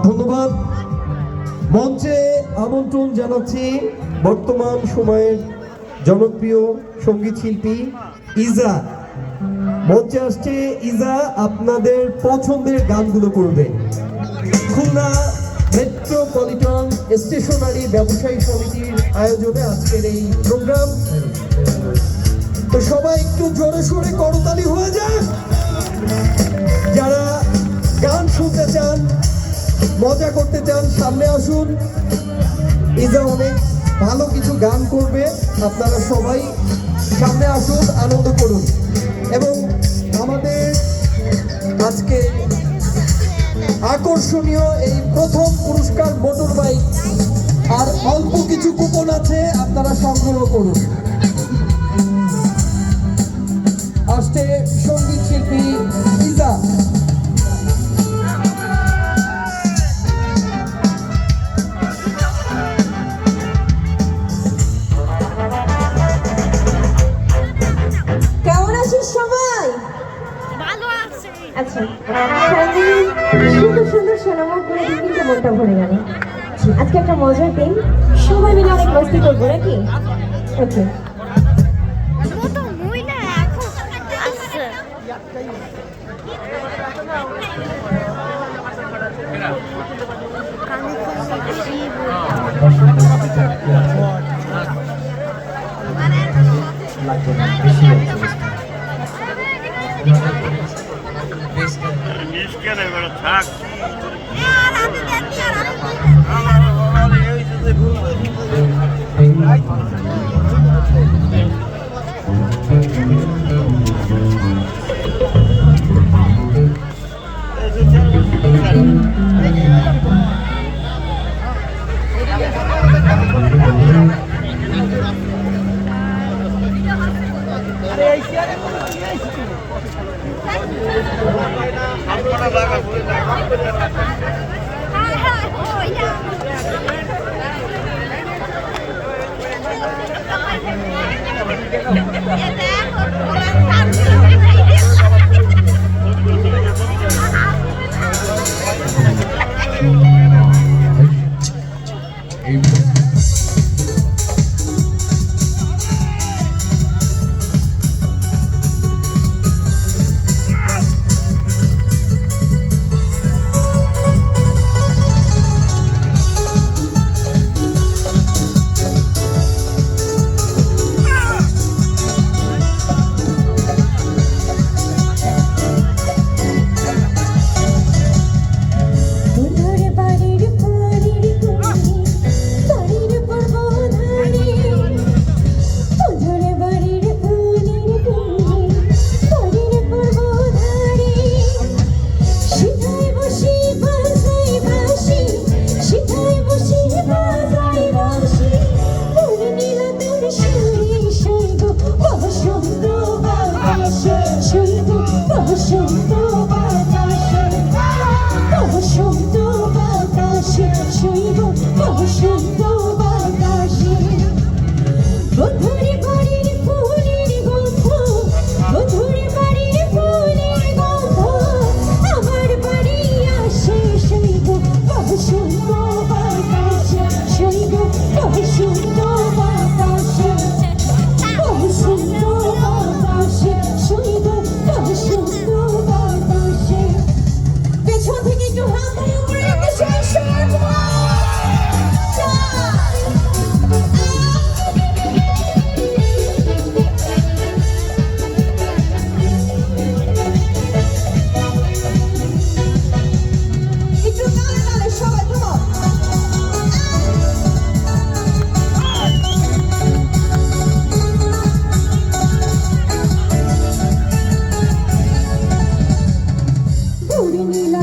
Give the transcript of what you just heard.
ধন্যবাদ। মঞ্চে আমন্ত্রণ জানাচ্ছি বর্তমান সময়ের জনপ্রিয় সঙ্গীত শিল্পী ইজা। মঞ্চে আসছে ইজা, আপনাদের পছন্দের গানগুলো করবে। খুলনা মেট্রোপলিটন স্টেশনারি ব্যবসায়ী সমিতির আয়োজনে আজকের এই প্রোগ্রাম। তো সবাই একটু জোরে সোরে করতালি হয়ে যায়। যারা গান শুনতে চান, মজা করতে চান, সামনে আসুন। ইজা অনেক ভালো কিছু গান করবে, আপনারা সবাই সামনে আসুন, আনন্দ করুন। এবং আমাদের আজকে আকর্ষণীয় এই প্রথম পুরস্কার মোটর বাইক, আর অল্প কিছু কুপন আছে, আপনারা সংগ্রহ করুন। আসছে সঙ্গীত শিল্পী ইজা। কেমন আছিস সবাই? ভালো আছে। আচ্ছা, সুন্দর সুন্দর সোনামুখ করে দিন, কিন্তু মনটা ভরে গেল। আজকে একটা মজার দিন, সবাই মিলে অনেক মস্তি করবো নাকি? ওকে। কত মহিলা এখন আসছে। কানে কানে থাক নীলা